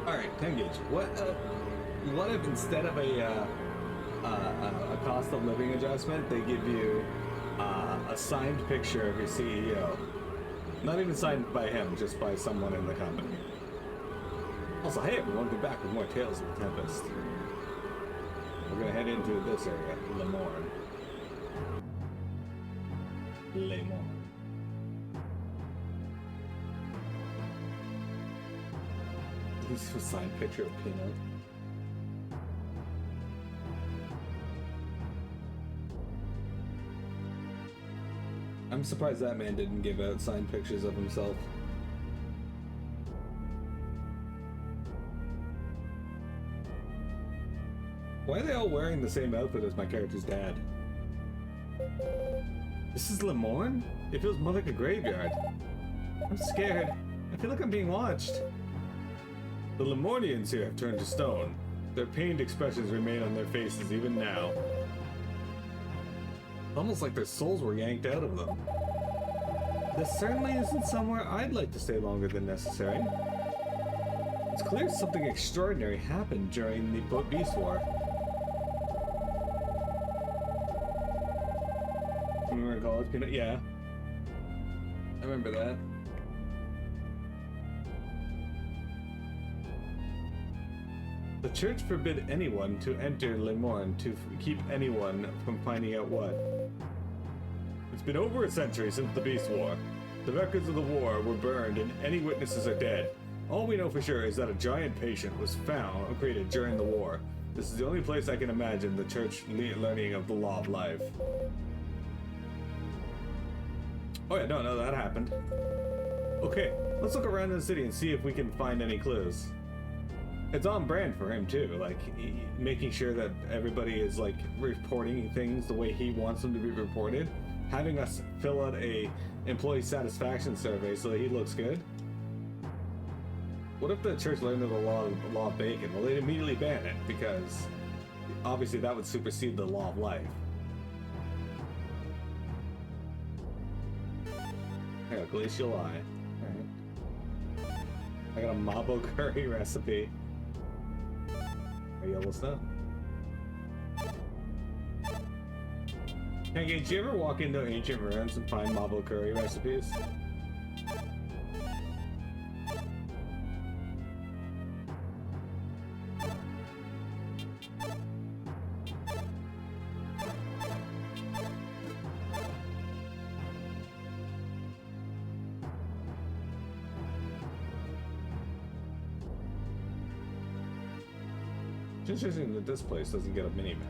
All right, 10 gauge. What if instead of a cost of living adjustment, they give you a signed picture of your CEO? Not even signed by him, just by someone in the company. Also, hey everyone, we're back with more Tales of the Tempest. We're gonna head into this area, Leimorne. Leimorne. This is a signed picture of Peanut. I'm surprised that man didn't give out signed pictures of himself. Why are they all wearing the same outfit as my character's dad? This is Leimorne? It feels more like a graveyard. I'm scared. I feel like I'm being watched. The Leimornians here have turned to stone. Their pained expressions remain on their faces even now. Almost like their souls were yanked out of them. This certainly isn't somewhere I'd like to stay longer than necessary. It's clear something extraordinary happened during the Beast War. Remember college peanut? Yeah. I remember that. The church forbid anyone to enter Leimorne to keep anyone from finding out what. It's been over a century since the Beast War. The records of the war were burned and any witnesses are dead. All we know for sure is that a giant patient was found and created during the war. This is the only place I can imagine the church learning of the law of life. Oh yeah, no, that happened. Okay, let's look around the city and see if we can find any clues. It's on brand for him too, like making sure that everybody is like reporting things the way he wants them to be reported, having us fill out a employee satisfaction survey so that he looks good. What if the church learned of the law of bacon? Well, they'd immediately ban it because obviously that would supersede the law of life. I got a glacial eye. Alright. I got a mabo curry recipe. Yellow snow. Hey, did you ever walk into ancient ruins and find mabo curry recipes? It's interesting that this place doesn't get a mini map.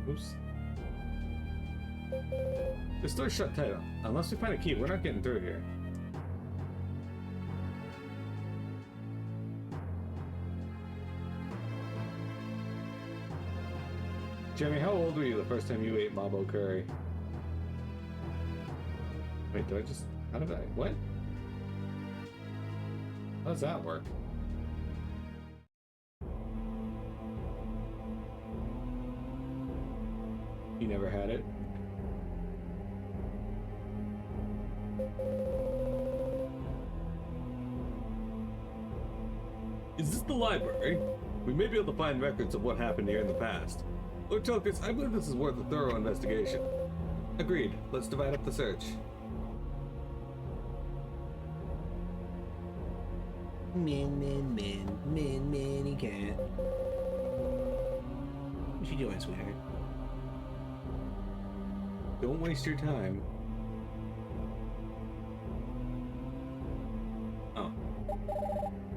Oops. This door's shut tight. Unless we find a key, we're not getting through here. Jeremy, how old were you the first time you ate mabo curry? Wait, did I just... How did I... What? How does that work? You never had it? Is this the library? We may be able to find records of what happened here in the past. Lord Tulkus, I believe this is worth a thorough investigation. Agreed. Let's divide up the search. Minnie cat. What you doing, sweetheart? Don't waste your time. Oh.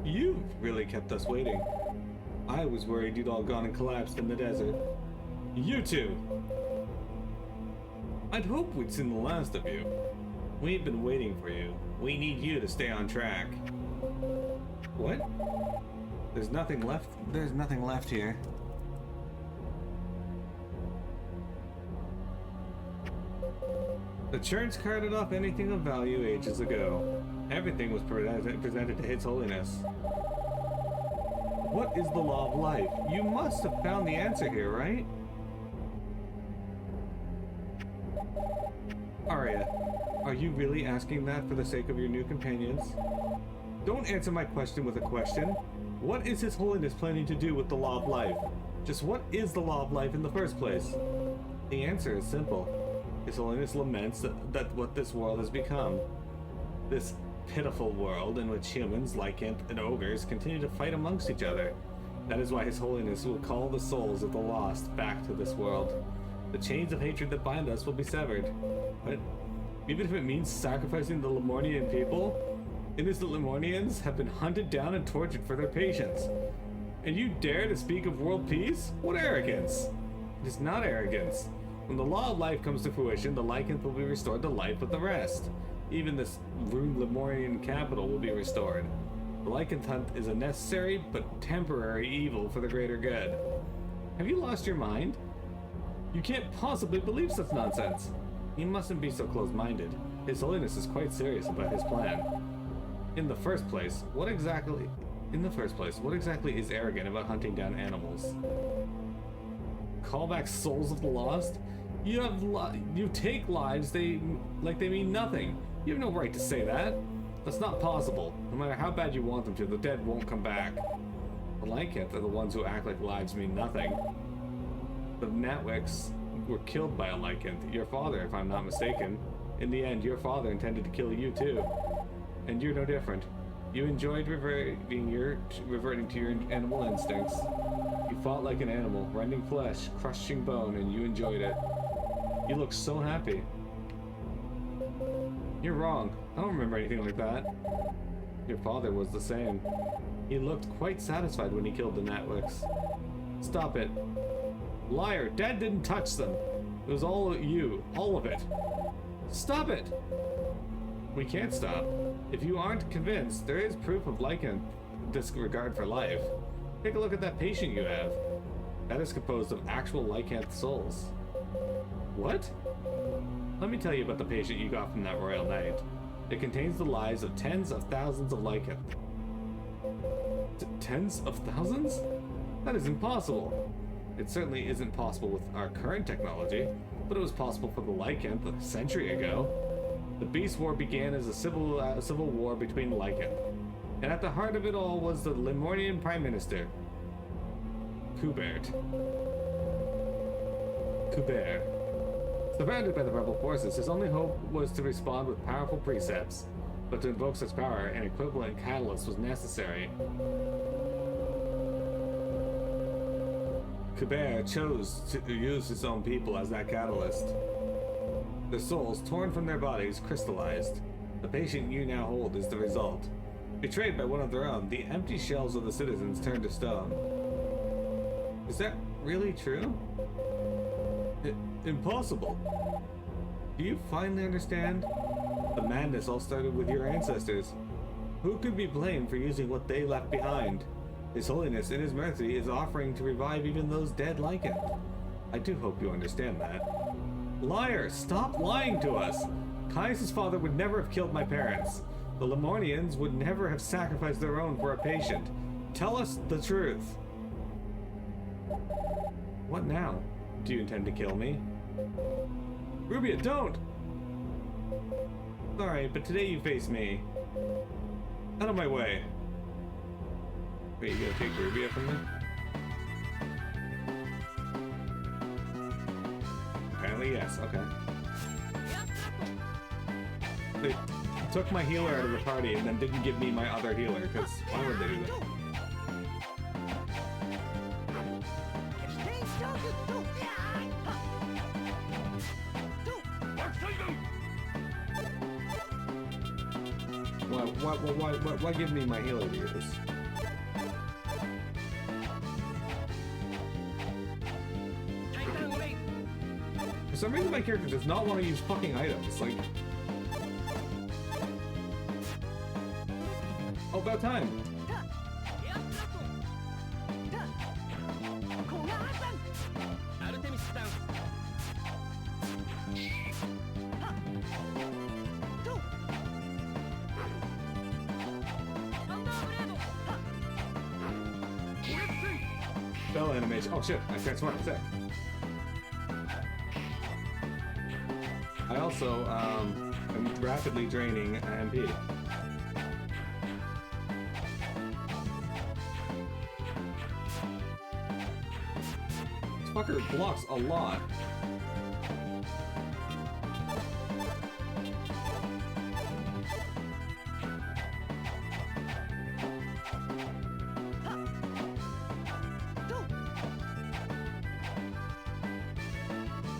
You've really kept us waiting. I was worried you'd all gone and collapsed in the desert. You two! I'd hoped we'd seen the last of you. We've been waiting for you. We need you to stay on track. What? There's nothing left. There's nothing left here. The church carted off anything of value ages ago. Everything was presented to His Holiness. What is the law of life? You must have found the answer here, right? area. Are you really asking that for the sake of your new companions? Don't answer my question with a question. What is His Holiness planning to do with the Law of Life? Just what is the Law of Life in the first place? The answer is simple. His Holiness laments that what this world has become. This pitiful world in which humans, lycanth, and ogres continue to fight amongst each other. That is why His Holiness will call the souls of the lost back to this world. The chains of hatred that bind us will be severed. But even if it means sacrificing the Leimornian people, innocent Leimornians have been hunted down and tortured for their patience. And you dare to speak of world peace? What arrogance! It is not arrogance. When the Law of Life comes to fruition, the lycanth will be restored to life with the rest. Even this ruined Leimornian capital will be restored. The lycanth hunt is a necessary but temporary evil for the greater good. Have you lost your mind? You can't possibly believe such nonsense. You mustn't be so close-minded. His Holiness is quite serious about his plan. In the first place, what exactly is arrogant about hunting down animals? Call back souls of the lost? You take lives like they mean nothing. You have no right to say that. That's not possible. No matter how bad you want them to, the dead won't come back. The lycanth are the ones who act like lives mean nothing. The Natwicks were killed by a lycanth. Your father, if I'm not mistaken. In the end, your father intended to kill you too. And you're no different. You enjoyed reverting to your animal instincts. You fought like an animal, rending flesh, crushing bone, and you enjoyed it. You look so happy. You're wrong. I don't remember anything like that. Your father was the same. He looked quite satisfied when he killed the Natwicks. Stop it. Liar, Dad didn't touch them. It was all you, all of it. Stop it! We can't stop. If you aren't convinced, there is proof of lycanth disregard for life. Take a look at that patient you have. That is composed of actual lycanth souls. What? Let me tell you about the patient you got from that royal knight. It contains the lives of tens of thousands of lycanth. Tens of thousands? That is impossible. It certainly isn't possible with our current technology, but it was possible for the lycanth a century ago. The Beast War began as a civil war between lycanth, and at the heart of it all was the Leimornian Prime Minister, Kubert. Surrounded by the rebel forces, his only hope was to respond with powerful precepts, but to invoke such power, an equivalent catalyst was necessary. Kubert chose to use his own people as that catalyst. Their souls, torn from their bodies, crystallized. The patient you now hold is the result. Betrayed by one of their own, the empty shells of the citizens turned to stone. Is that really true? Impossible. Do you finally understand? The madness all started with your ancestors. Who could be blamed for using what they left behind? His Holiness, in his mercy, is offering to revive even those dead lycanth. I do hope you understand that. Liar! Stop lying to us! Caius' father would never have killed my parents. The Leimornians would never have sacrificed their own for a patient. Tell us the truth. What now? Do you intend to kill me? Rubia, don't! Sorry, but today you face me. Out of my way. Wait, you gonna take Rubia from me? Apparently, yes. Okay. They took my healer out of the party and then didn't give me my other healer, because why would they do that? Why give me my healer to use? For some reason my character does not want to use fucking items, like... Oh, about time! Spell animation. Oh shit, I transformed. Sick. I also am rapidly draining MP. This fucker blocks a lot.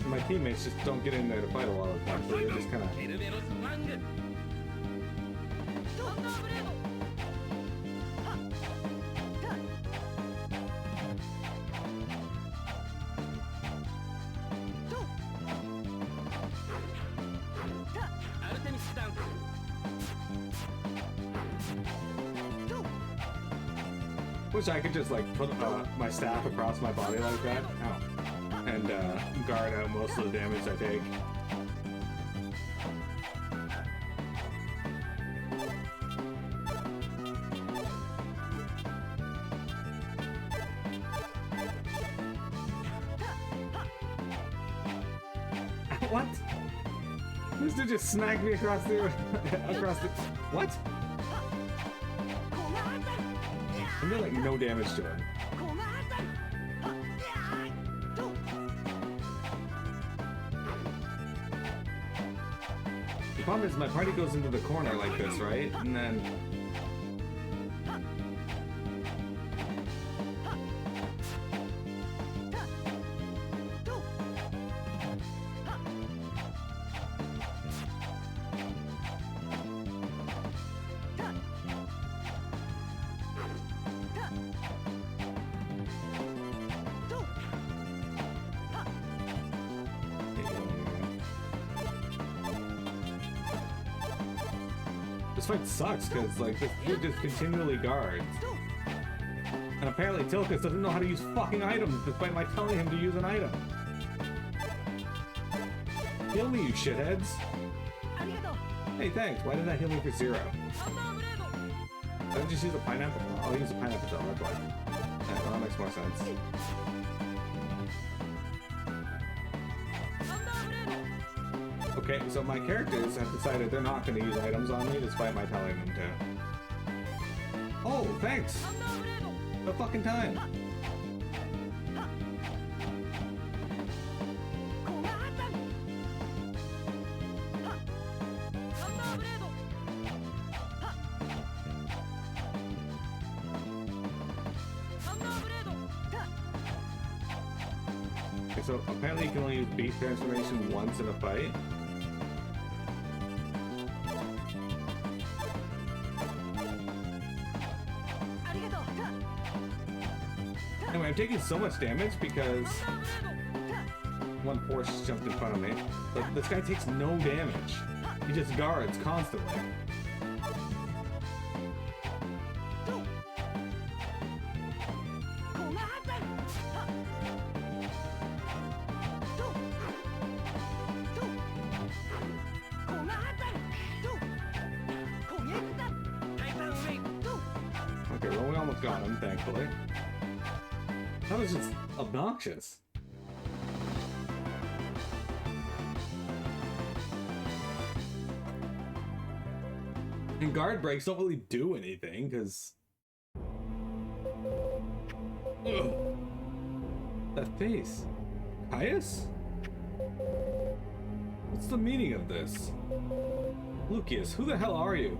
My teammates just don't get in there to fight a lot of the time, so they're just kind of... Wish I could just like put my staff across my body like that. Ow. And guard out most of the damage I take. What? This dude just smacked me across the what? I did like no damage to him. The problem is my party goes into the corner like this, right? And then... This fight sucks because like this dude just continually guards. And apparently Tilkus doesn't know how to use fucking items despite my telling him to use an item. Heal me, you shitheads. Hey, thanks. Why did I heal me for 0? Did I just use a pineapple? I'll use a pineapple though, that's why. Yeah, well, that makes more sense. Okay, so my characters have decided they're not going to use items on me despite my telling them to. Oh, thanks! The fucking time! Okay, so apparently you can only use beast transformation once in a fight. Anyway, I'm taking so much damage because one Porsche jumped in front of me. But this guy takes no damage. He just guards constantly. Okay, well, we almost got him, thankfully. That was just obnoxious. And guard breaks don't really do anything, because... That face. Caius? What's the meaning of this? Lucius, who the hell are you?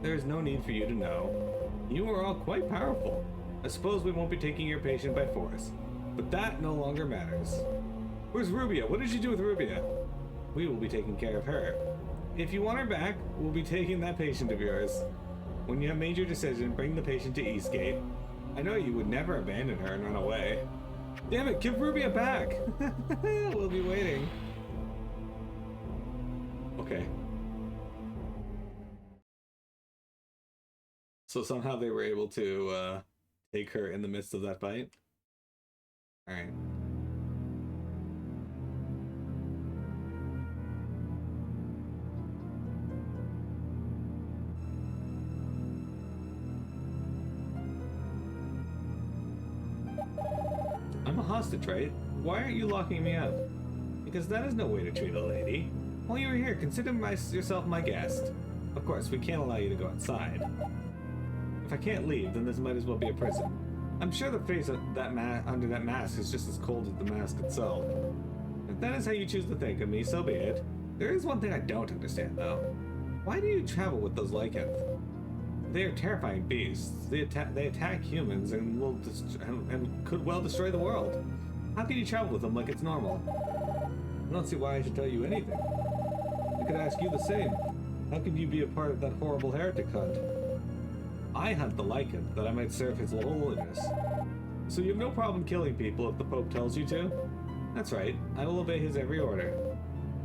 There is no need for you to know. You are all quite powerful. I suppose we won't be taking your patient by force, but that no longer matters. Where's Rubia? What did you do with Rubia? We will be taking care of her. If you want her back, we'll be taking that patient of yours. When you have made your decision, bring the patient to Eastgate. I know you would never abandon her and run away. Damn it, give Rubia back! We'll be waiting. Okay. So somehow they were able to take her in the midst of that fight. Alright. I'm a hostage, right? Why aren't you locking me up? because that is no way to treat a lady. While you are here, consider yourself my guest. Of course, we can't allow you to go outside. If I can't leave, then this might as well be a prison. I'm sure the face of that under that mask is just as cold as the mask itself. If that is how you choose to think of me, so be it. There is one thing I don't understand, though. Why do you travel with those lycans? They are terrifying beasts. They attack humans and could well destroy the world. How can you travel with them like it's normal? I don't see why I should tell you anything. I could ask you the same. How could you be a part of that horrible heretic hunt? I hunt the lycan, that I might serve his holiness. So you have no problem killing people if the Pope tells you to? That's right, I will obey his every order.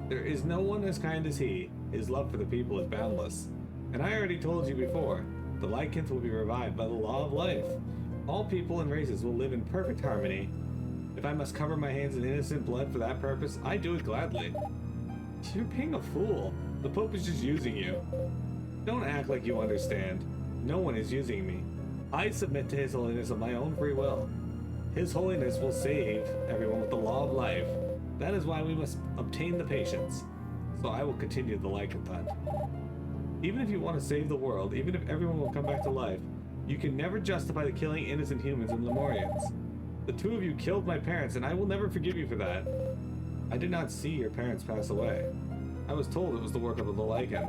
There is no one as kind as he. His love for the people is boundless. And I already told you before, the lycans will be revived by the law of life. All people and races will live in perfect harmony. If I must cover my hands in innocent blood for that purpose, I do it gladly. You're being a fool. The Pope is just using you. Don't act like you understand. No one is using me. I submit to His Holiness of my own free will. His Holiness will save everyone with the law of life. That is why we must obtain the patience. So I will continue the lycanthon. Even if you want to save the world, even if everyone will come back to life, you can never justify the killing innocent humans and Leimornians. The two of you killed my parents, and I will never forgive you for that. I did not see your parents pass away. I was told it was the work of the lycan.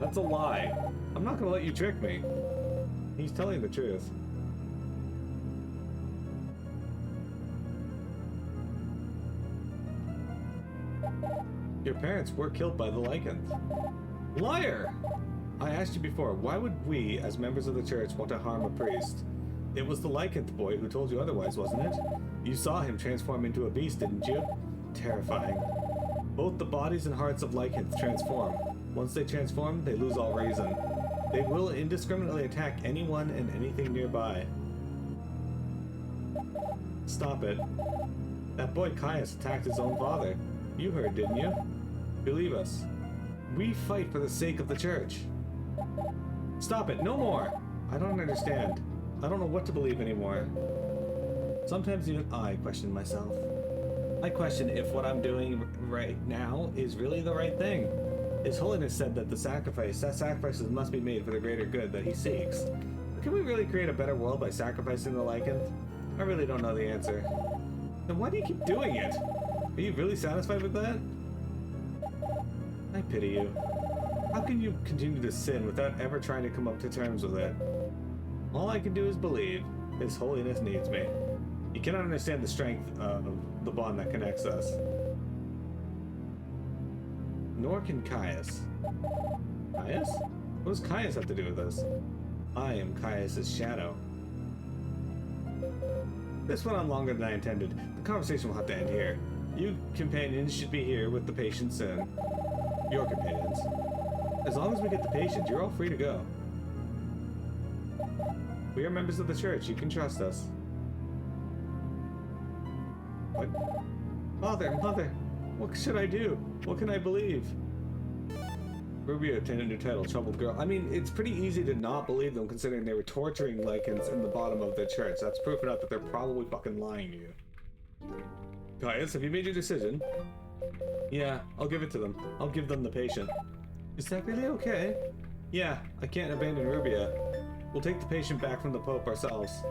That's a lie. I'm not going to let you trick me. He's telling the truth. Your parents were killed by the lycans. Liar! I asked you before, why would we, as members of the church, want to harm a priest? It was the lycanth boy who told you otherwise, wasn't it? You saw him transform into a beast, didn't you? Terrifying. Both the bodies and hearts of lycanths transform. Once they transform, they lose all reason. They will indiscriminately attack anyone and anything nearby. Stop it. That boy Caius attacked his own father. You heard, didn't you? Believe us. We fight for the sake of the church. Stop it, no more! I don't understand. I don't know what to believe anymore. Sometimes even I question myself. I question if what I'm doing right now is really the right thing. His Holiness said that sacrifices must be made for the greater good that he seeks. Can we really create a better world by sacrificing the lycanth? I really don't know the answer. Then why do you keep doing it? Are you really satisfied with that? I pity you. How can you continue to sin without ever trying to come up to terms with it? All I can do is believe. His Holiness needs me. You cannot understand the strength of the bond that connects us. Nor can Caius. Caius? What does Caius have to do with this? I am Caius's shadow. This went on longer than I intended. The conversation will have to end here. You companions should be here with the patient soon. Your companions. As long as we get the patient, you're all free to go. We are members of the church. You can trust us. What? Mother, what should I do? What can I believe? Rubio obtained a new title, Troubled Girl. I mean, it's pretty easy to not believe them considering they were torturing lycans in the bottom of the church. That's proof enough that they're probably fucking lying to you. Caius, have you made your decision? Yeah, I'll give it to them. I'll give them the patient. Is that really okay? Yeah, I can't abandon Rubia. We'll take the patient back from the Pope ourselves.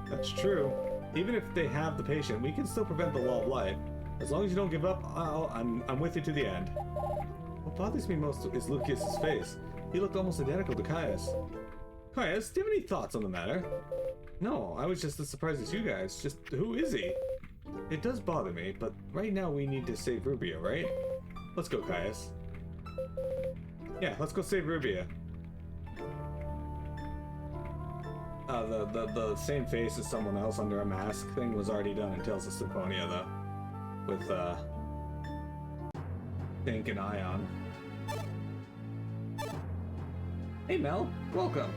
That's true. Even if they have the patient, we can still prevent the law of life. As long as you don't give up, I'm with you to the end. What bothers me most is Lucius's face. He looked almost identical to Caius. Caius, do you have any thoughts on the matter? No, I was just as surprised as you guys. Just, who is he? It does bother me, but right now we need to save Rubia, right? Let's go, Caius. Yeah, let's go save Rubia. The same face as someone else under a mask thing was already done in Tales of Symphonia, though. With, Think and Ion. Hey, Mel. Welcome.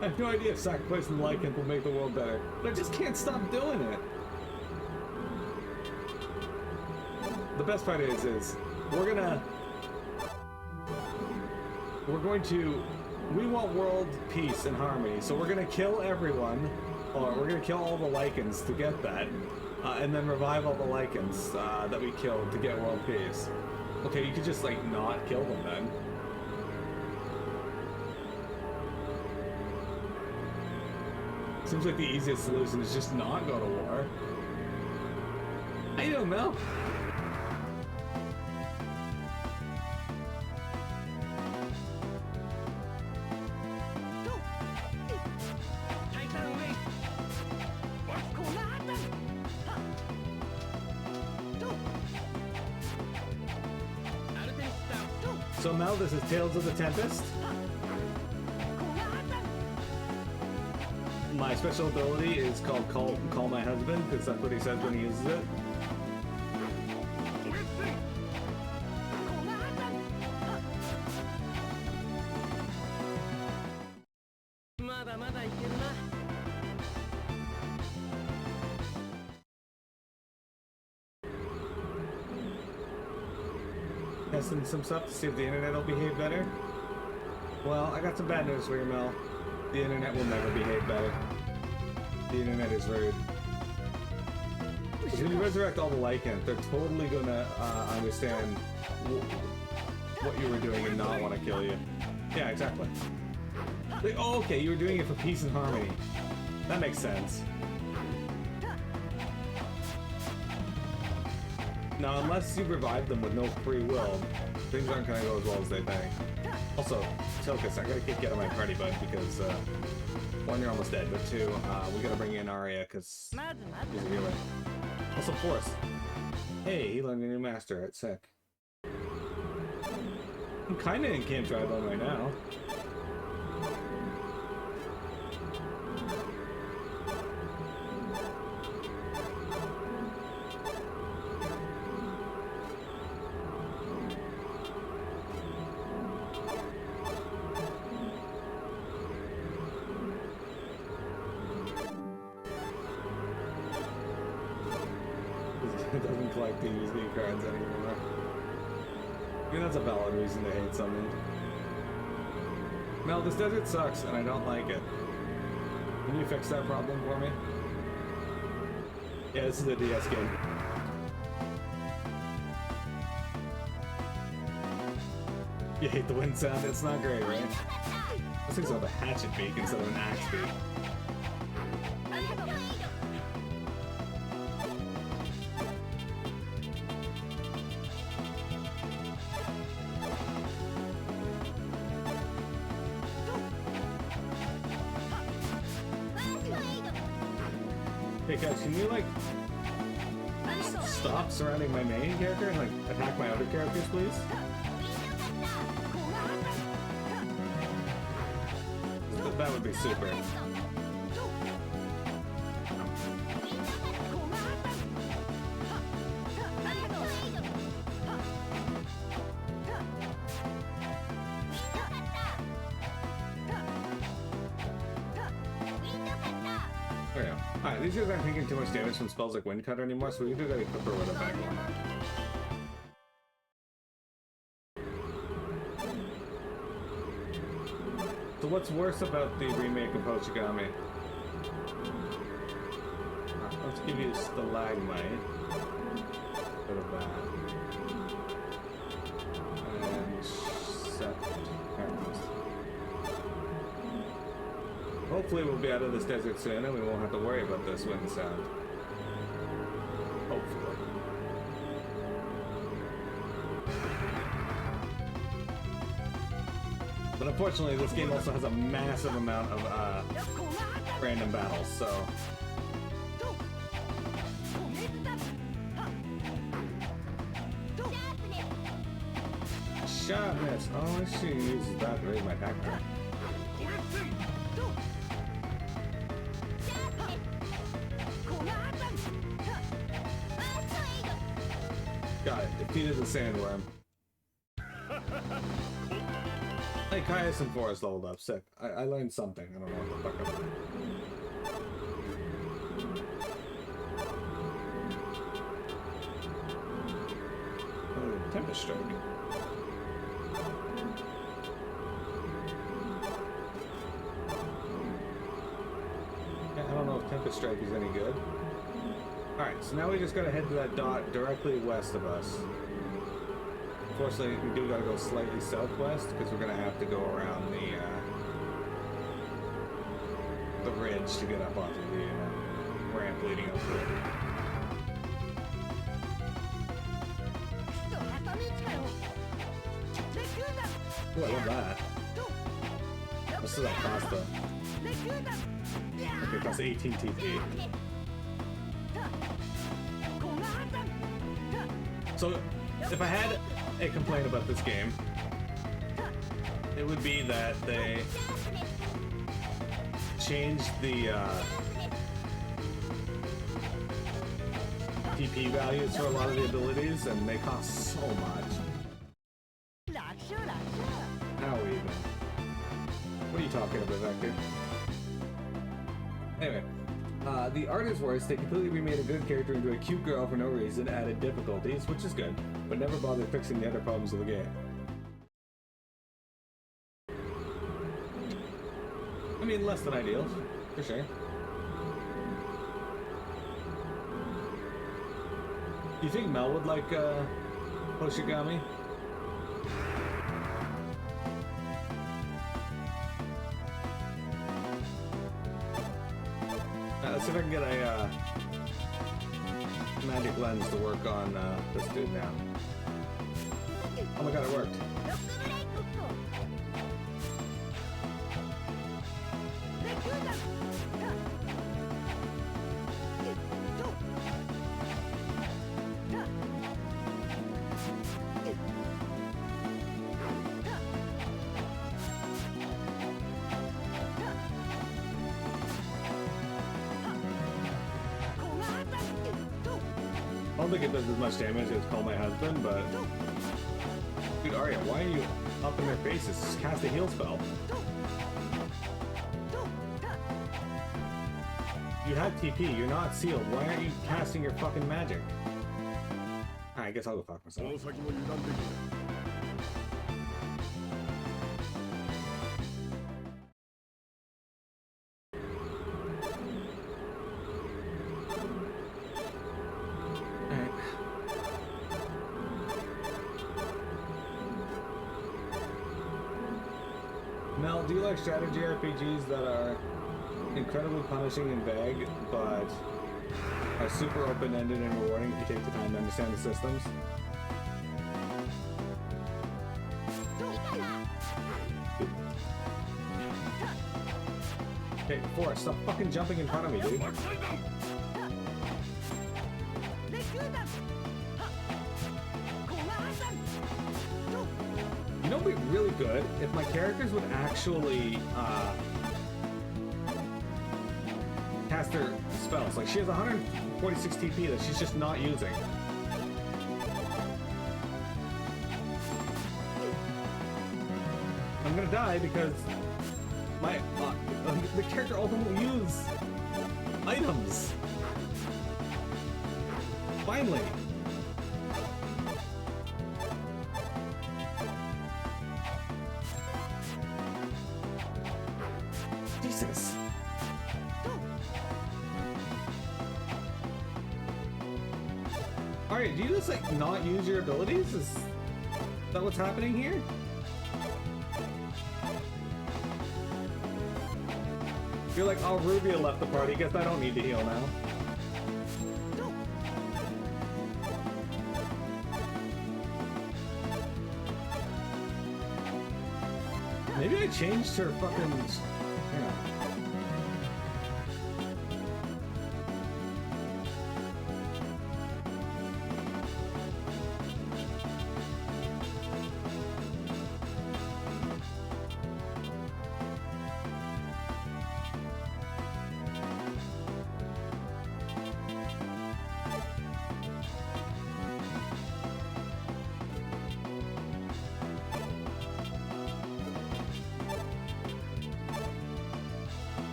I have no idea if sacrificing the lycanth will make the world better, but I just can't stop doing it. The best part is we want world peace and harmony, so we're gonna kill everyone Or we're gonna kill all the lichens to get that, and then revive all the lichens that we killed to get world peace. Okay, you could just like not kill them then. Seems like the easiest solution is just not go to war. I don't know. So Mel, this is Tales of the Tempest. My special ability is called Call My Husband, because that's what he says when he uses it. Testing some stuff to see if the internet will behave better. Well, I got some bad news for you, Mel. The internet will never behave better. The internet is rude. Because when you resurrect all the Lycans, they're totally gonna understand what you were doing and not want to kill you. Yeah, exactly. Like, oh, okay, you were doing it for peace and harmony. That makes sense. Now, unless you revive them with no free will, things aren't gonna go as well as they think. Also, Tilkus, I gotta kick you out of my party, bud, because, one, you're almost dead, but two, we gotta bring in Arya, because he's a healer. Also, Force. Hey, he learned a new master, it's sick. I'm kinda in Camp Drybone right now. It doesn't collect the USD cards anymore. I mean, that's a valid reason to hate someone. Mel, this desert sucks, and I don't like it. Can you fix that problem for me? Yeah, this is a DS game. You hate the wind sound? It's not great, right? This thing's have a hatchet beak instead of an axe beak. Hey guys, can you like stop surrounding my main character and like attack my other characters, please? That would be super. Alright, these guys aren't taking too much damage from spells like Wind Cutter anymore, so we can do that equip her with a back one. So what's worse about the remake of Hochigami? Let's give you Stalagmite. Bit of that. And September. Hopefully we'll be out of this desert soon and we won't have to worry about this wind sound. Hopefully. But unfortunately this game also has a massive amount of random battles, so... Shot miss! Oh, she uses that to raise my attack power. Got it. Defeated the sandworm. Hey, Caius and Forest leveled up. Sick. I learned something. I don't know what the fuck I'm doing. Oh, Tempest Strike. Yeah, I don't know if Tempest strike is any good. Alright, so now we just gotta head to that dot directly west of us. Unfortunately, we do gotta go slightly southwest because we're gonna have to go around the ridge to get up onto the ramp leading up to it. Ooh, I love that. What's does that cost though? Okay, it costs 18 TP. So, if I had a complaint about this game, it would be that they changed the TP values for a lot of the abilities, and they cost so much. How even? What are you talking about, Vector? Anyway, the art is worse. They completely remade a good character into a cute girl for no reason, added difficulties, which is good, but never bothered fixing the other problems of the game. I mean, less than ideal, for sure. Do you think Mel would like Hoshigami? Let's see if I can get a magic lens to work on this dude now. Oh my god, it worked. I don't think it does as much damage as Call My Husband, but... Dude, Arya, why are you up in their faces? Just cast a heal spell. You have TP, you're not sealed. Why aren't you casting your fucking magic? I guess I'll go fuck myself. Mel, do you like strategy RPGs that are incredibly punishing and vague, but are super open-ended and rewarding if you take the time to understand the systems? Okay, Forrest, stop fucking jumping in front of me, dude. You know what would be really good? If my characters would actually cast their spells. Like, she has 146 TP that she's just not using. I'm gonna die because my the character ultimately use items. Finally. Jesus. Alright, do you just like not use your abilities? Is that what's happening here? You're like, oh, Rubia left the party. Guess I don't need to heal now. Maybe I changed her fucking... Hang on.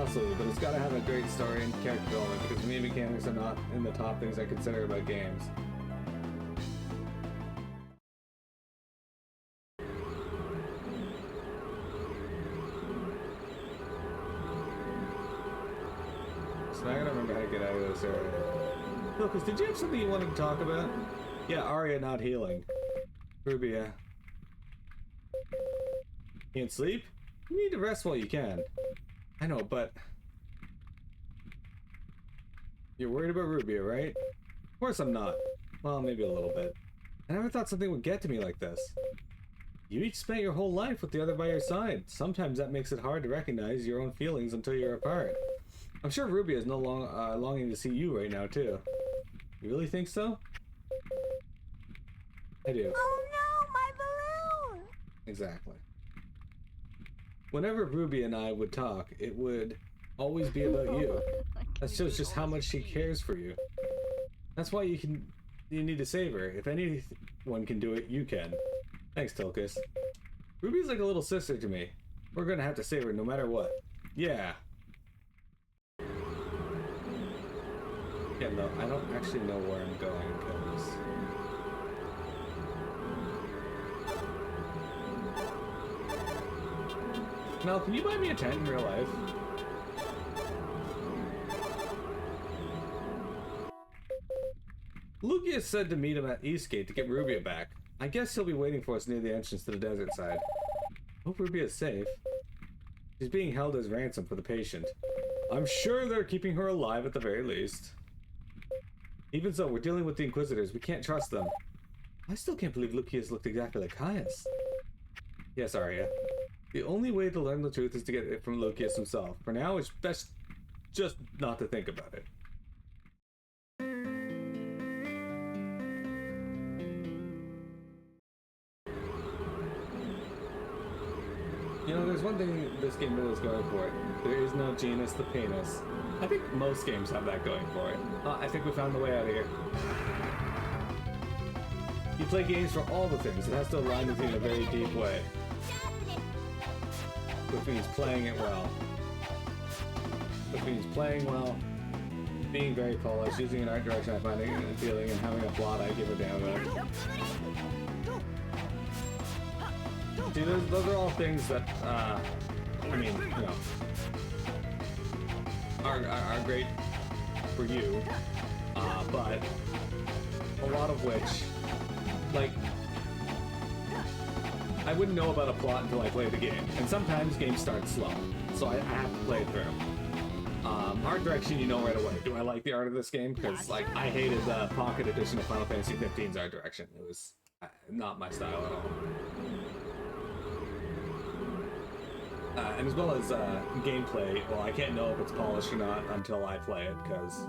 absolutely, but it's got to have a great story and character development because for me, mechanics are not in the top things I consider about games. So now I gotta remember how to get out of this area. Lucas, did you have something you wanted to talk about? Yeah, Arya not healing. Rubia. Can't sleep? You need to rest while you can. I know, but... You're worried about Rubia, right? Of course I'm not. Well, maybe a little bit. I never thought something would get to me like this. You each spent your whole life with the other by your side. Sometimes that makes it hard to recognize your own feelings until you're apart. I'm sure Rubia is no longing to see you right now, too. You really think so? I do. Oh no, my balloon! Exactly. Whenever Ruby and I would talk, it would always be about you. That shows just how much she cares for you. That's why you need to save her. If anyone can do it, you can. Thanks, Tilkus. Ruby's like a little sister to me. We're gonna have to save her no matter what. Yeah. Yeah, no, I don't actually know where I'm going, because... Mel, can you buy me a tent in real life? Lucius said to meet him at Eastgate to get Rubia back. I guess he'll be waiting for us near the entrance to the desert side. Hope Rubia is safe. She's being held as ransom for the patient. I'm sure they're keeping her alive at the very least. Even so, we're dealing with the Inquisitors. We can't trust them. I still can't believe Lucius looked exactly like Caius. Yes, Arya. The only way to learn the truth is to get it from Lucius himself. For now, it's best just not to think about it. You know, there's one thing this game really is going for it. There is no genus the penis. I think most games have that going for it. I think we found the way out of here. You play games for all the things. It has to align with you in a very deep way. Which means playing it well. Which means playing well, being very polished, using an art direction I find appealing, and having a plot I give a damn about. See, those are all things that, I mean, you know, are great for you, but a lot of which, like, I wouldn't know about a plot until I play the game, and sometimes games start slow, so I have to play it through. Art direction, you know right away. Do I like the art of this game? Because, like, I hated the Pocket Edition of Final Fantasy XV's art direction. It was not my style at all. And as well as gameplay, well, I can't know if it's polished or not until I play it, because...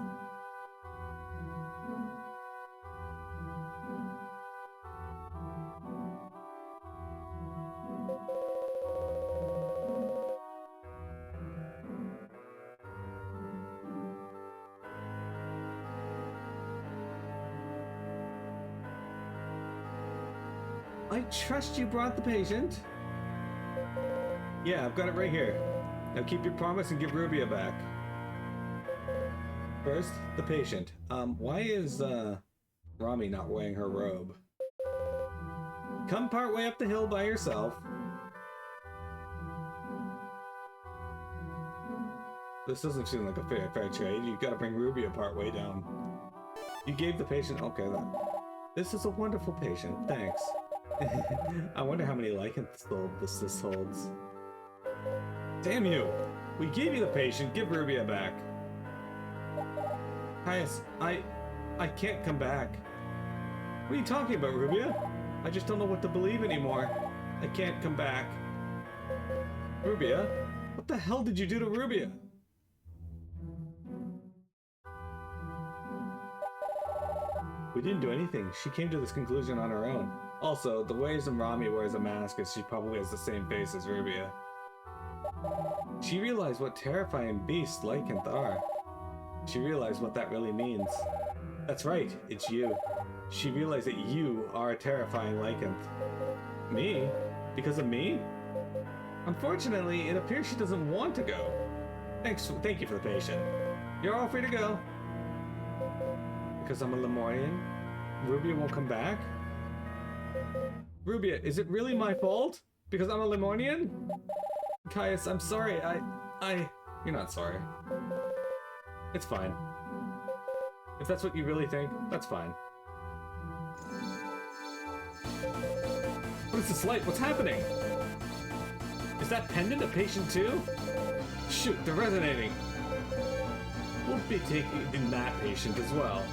I trust you brought the patient. Yeah, I've got it right here. Now keep your promise and give Rubia back. First, the patient. Why is, Rami not wearing her robe? Come part way up the hill by yourself. This doesn't seem like a fair trade. You've got to bring Rubia part way down. You gave the patient... Okay, then. This is a wonderful patient. Thanks. I wonder how many lichens this holds. Damn you! We gave you the patient. Give Rubia back. Caius, I can't come back. What are you talking about, Rubia? I just don't know what to believe anymore. I can't come back. Rubia? What the hell did you do to Rubia? We didn't do anything. She came to this conclusion on her own. Also, the way Rami wears a mask is she probably has the same face as Rubia. She realized what terrifying beasts lycanth are. She realized what that really means. That's right, it's you. She realized that you are a terrifying lycanth. Me? Because of me? Unfortunately, it appears she doesn't want to go. Thank you for the patient. You're all free to go. Because I'm a Leimornian, Rubia won't come back? Rubia, is it really my fault? Because I'm a Leimornian? Caius, I'm sorry, You're not sorry. It's fine. If that's what you really think, that's fine. What is this light? What's happening? Is that pendant a patient too? Shoot, they're resonating. We'll be taking that patient as well.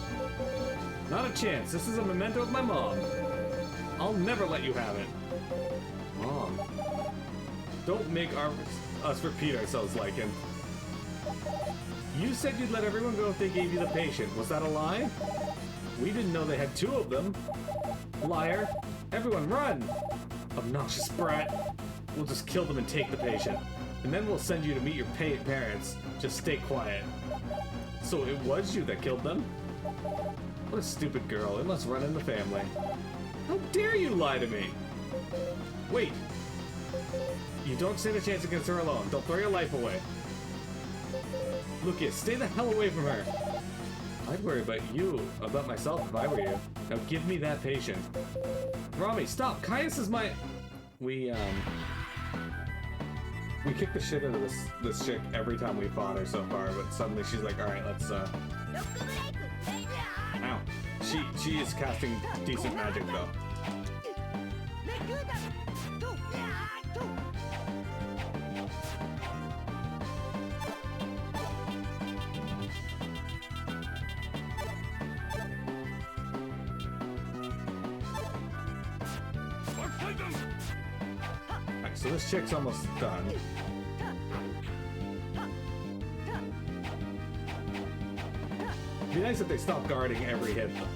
Not a chance. This is a memento of my mom. I'll never let you have it. Mom. Don't make us repeat ourselves like him. You said you'd let everyone go if they gave you the patient. Was that a lie? We didn't know they had two of them. Liar. Everyone run! Obnoxious brat. We'll just kill them and take the patient. And then we'll send you to meet your parents. Just stay quiet. So it was you that killed them? What a stupid girl. It must run in the family. How dare you lie to me? Wait. You don't stand a chance against her alone. Don't throw your life away. Lucas, stay the hell away from her. I'd worry about myself if I were you. Now give me that patient. Rami, stop! Caius is my... We kick the shit out of this chick every time we fought her so far, but suddenly she's like, alright, let's, Ow. She is casting decent magic, though. Alright, so this chick's almost done. It'd be nice if they stopped guarding every hit, though.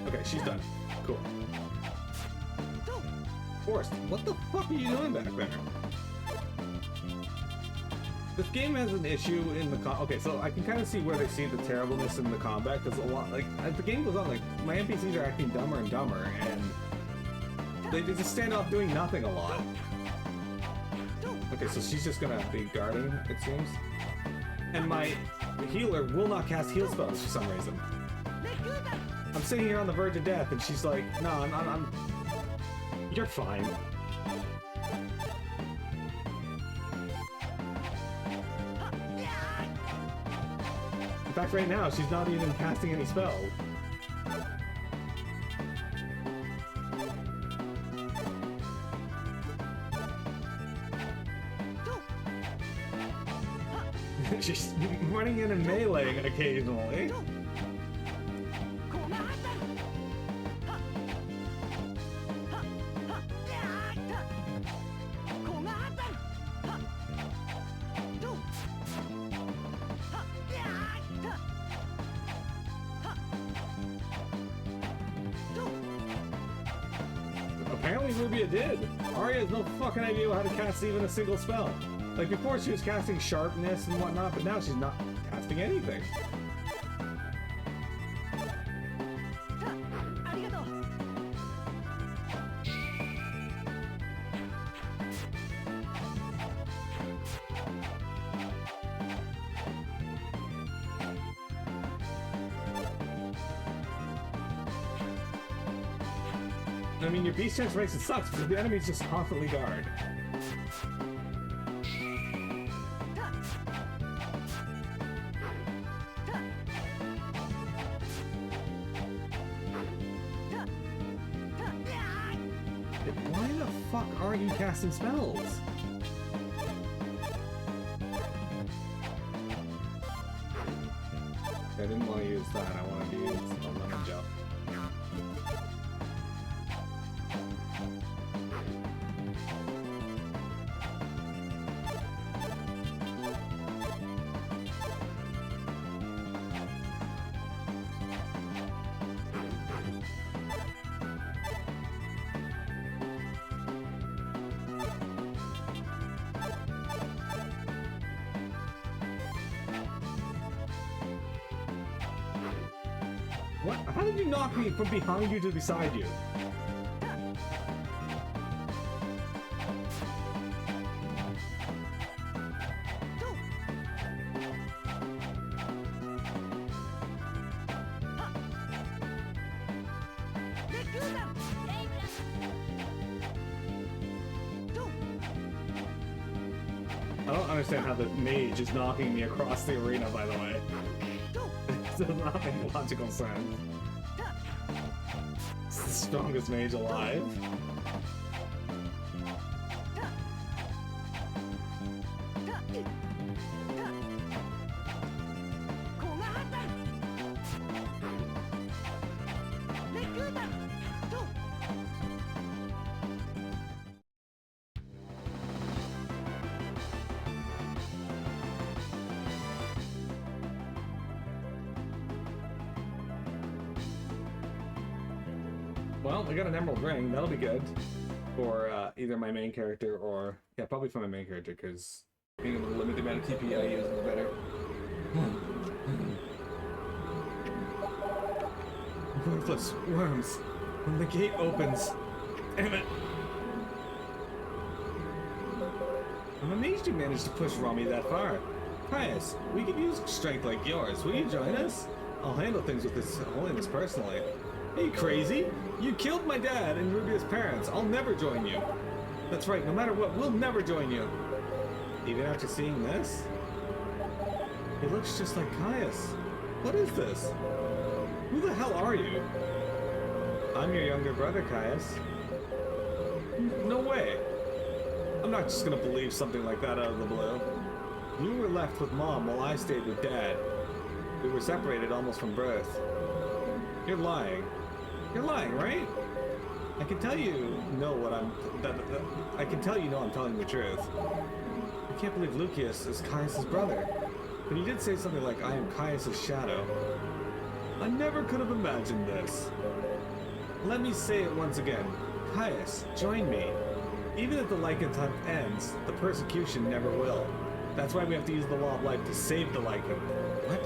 Okay, she's done. Cool. Forrest, what the fuck are you doing back there? This game has an issue in the okay, so I can kind of see where they see the terribleness in the combat, because a lot, like, as the game goes on, like, my NPCs are acting dumber and dumber, and they just stand off doing nothing a lot. Okay, so she's just gonna be guarding, it seems. And my healer will not cast heal spells for some reason. I'm sitting here on the verge of death, and she's like, no, I'm... You're fine. In fact, right now, she's not even casting any spells. She's running in and meleeing occasionally. Apparently Rubia did. Arya has no fucking idea how to cast even a single spell. Like before she was casting sharpness and whatnot, but now she's not casting anything. I mean, your beast transformation sucks because the enemies just constantly guard. Why the fuck aren't you casting spells? I didn't want to use that. I wanted to use a lemon jump. What? How did you knock me from behind you to beside you? I don't understand how the mage is knocking me across the arena, by the way. It does not make logical sense. It's the strongest mage alive. Well, I got an emerald ring. That'll be good for either my main character or... Yeah, probably for my main character, because being able to limit the amount of TP I use is better. Worthless worms. When the gate opens... Damn it! I'm amazed you managed to push Rami that far. Caius, we could use strength like yours. Will you join us? I'll handle things with His Holiness personally. Are you crazy? You killed my dad and Rubia's parents. I'll never join you. That's right, no matter what, we'll never join you. Even after seeing this? It looks just like Caius. What is this? Who the hell are you? I'm your younger brother, Caius. No way. I'm not just gonna believe something like that out of the blue. You were left with Mom while I stayed with Dad. We were separated almost from birth. You're lying. You're lying, right? I can tell you know what I'm... I can tell you know I'm telling the truth. I can't believe Lucius is Caius' brother. But he did say something like, I am Caius' shadow. I never could have imagined this. Let me say it once again. Caius, join me. Even if the Lycan ends, the persecution never will. That's why we have to use the Law of Life to save the Lycan. What?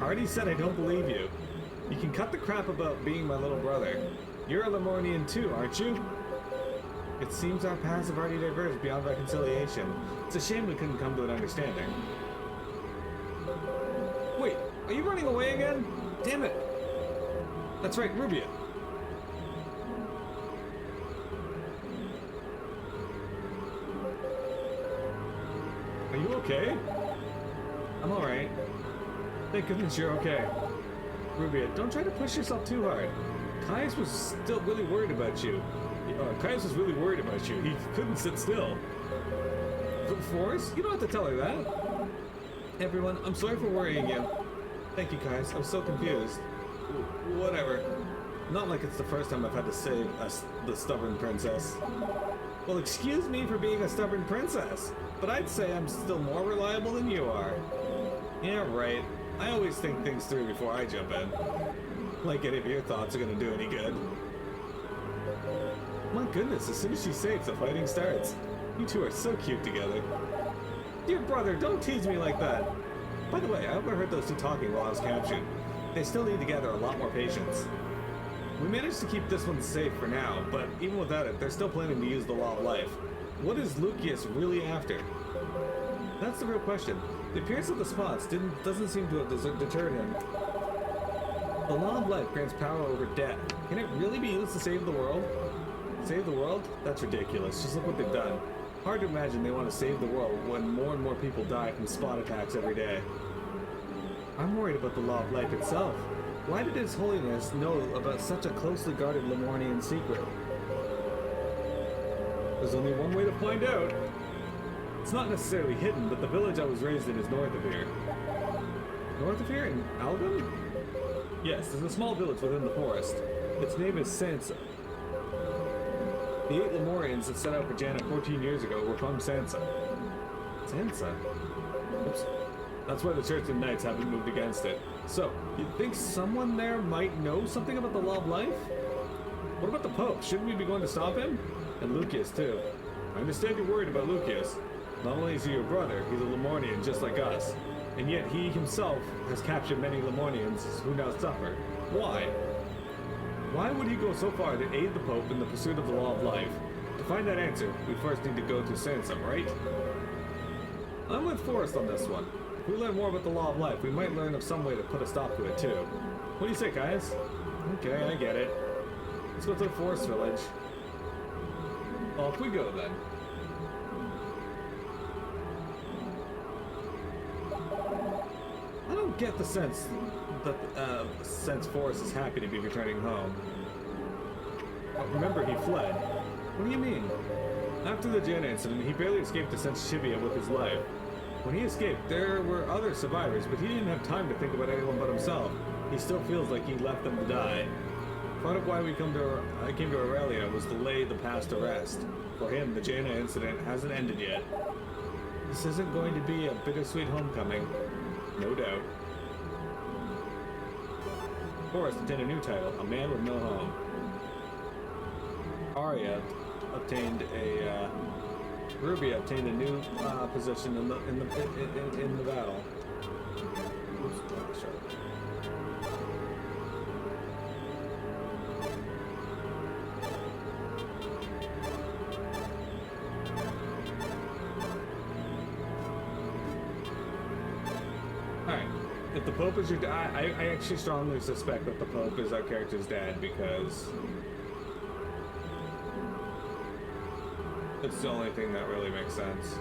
I already said I don't believe you. You can cut the crap about being my little brother. You're a Leimornian too, aren't you? It seems our paths have already diverged beyond reconciliation. It's a shame we couldn't come to an understanding. Wait, are you running away again? Damn it! That's right, Rubia. Are you okay? I'm alright. Thank goodness you're okay. Rubia, don't try to push yourself too hard. Caius was still really worried about you. Caius was really worried about you. He couldn't sit still. Forrest, you don't have to tell her that. Everyone, I'm sorry for worrying you. Thank you, Caius. I'm so confused. Whatever. Not like it's the first time I've had to save the stubborn princess. Well, excuse me for being a stubborn princess, but I'd say I'm still more reliable than you are. Yeah, right. I always think things through before I jump in. Like any of your thoughts are gonna do any good. My goodness, as soon as she saves, the fighting starts. You two are so cute together. Dear brother, don't tease me like that. By the way, I overheard those two talking while I was captured. They still need to gather a lot more patience. We managed to keep this one safe for now, but even without it, they're still planning to use the Law of Life. What is Lucius really after? That's the real question. The appearance of the spots doesn't seem to have deterred him. The Law of Life grants power over death. Can it really be used to save the world? Save the world? That's ridiculous. Just look what they've done. Hard to imagine they want to save the world when more and more people die from spot attacks every day. I'm worried about the Law of Life itself. Why did His Holiness know about such a closely guarded Leimornian secret? There's only one way to find out. It's not necessarily hidden, but the village I was raised in is north of here. North of here? In Alvin? Yes, there's a small village within the forest. Its name is Sansa. The 8 Leimornians that set out for Janet 14 years ago were from Sansa. Sansa? Oops. That's why the Church and Knights haven't moved against it. So, you think someone there might know something about the Law of Life? What about the Pope? Shouldn't we be going to stop him? And Lucius, too. I understand you're worried about Lucius. Not only is he your brother, he's a Leimornian just like us. And yet he himself has captured many Leimornians who now suffer. Why? Why would he go so far to aid the Pope in the pursuit of the Law of Life? To find that answer, we first need to go to Sansa, right? I'm with Forrest on this one. If we learn more about the Law of Life, we might learn of some way to put a stop to it, too. What do you say, Caius? Okay, I get it. Let's go to the forest village. Off we go then. I don't get the sense that Forrest is happy to be returning home. Oh, remember, he fled. What do you mean? After the Jaina incident, he barely escaped to Sense Shivia with his life. When he escaped, there were other survivors, but he didn't have time to think about anyone but himself. He still feels like he left them to die. Part of why I came to Aurelia was to lay the past to rest. For him, the Jaina incident hasn't ended yet. This isn't going to be a bittersweet homecoming. No doubt. Forrest obtained a new title, A Man with No Home. Ruby obtained a new position in the battle. Oops, oh, sorry. Alright, if the Pope is your dad, I actually strongly suspect that the Pope is our character's dad because it's the only thing that really makes sense.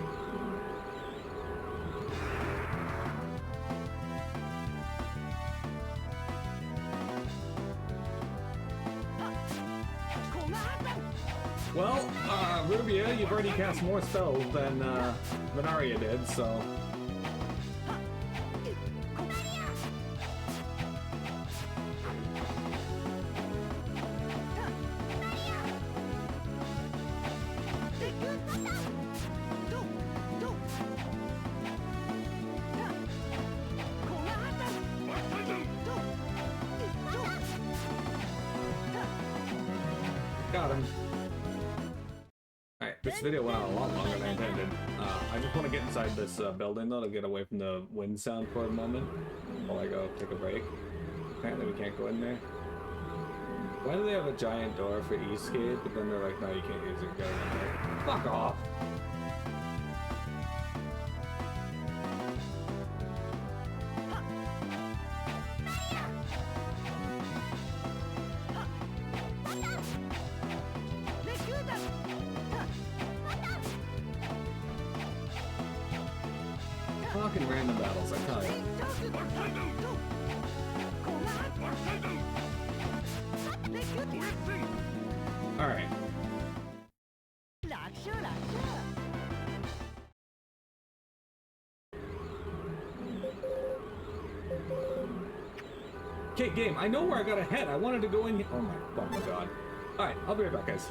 Well, Rubia, you've already cast more spells than Arya did, so... Got him. Alright, this video went on a lot longer than I intended. I just want to get inside this building though to get away from the wind sound for a moment while I go take a break. Apparently we can't go in there. Why do they have a giant door for Eastgate, but then they're like, no, you can't use it, go in there. Fuck off! Fucking random battles, I tell you. Alright. Okay, game, I know where I gotta head. I wanted to go in here. Oh my fucking god. Alright, I'll be right back, guys.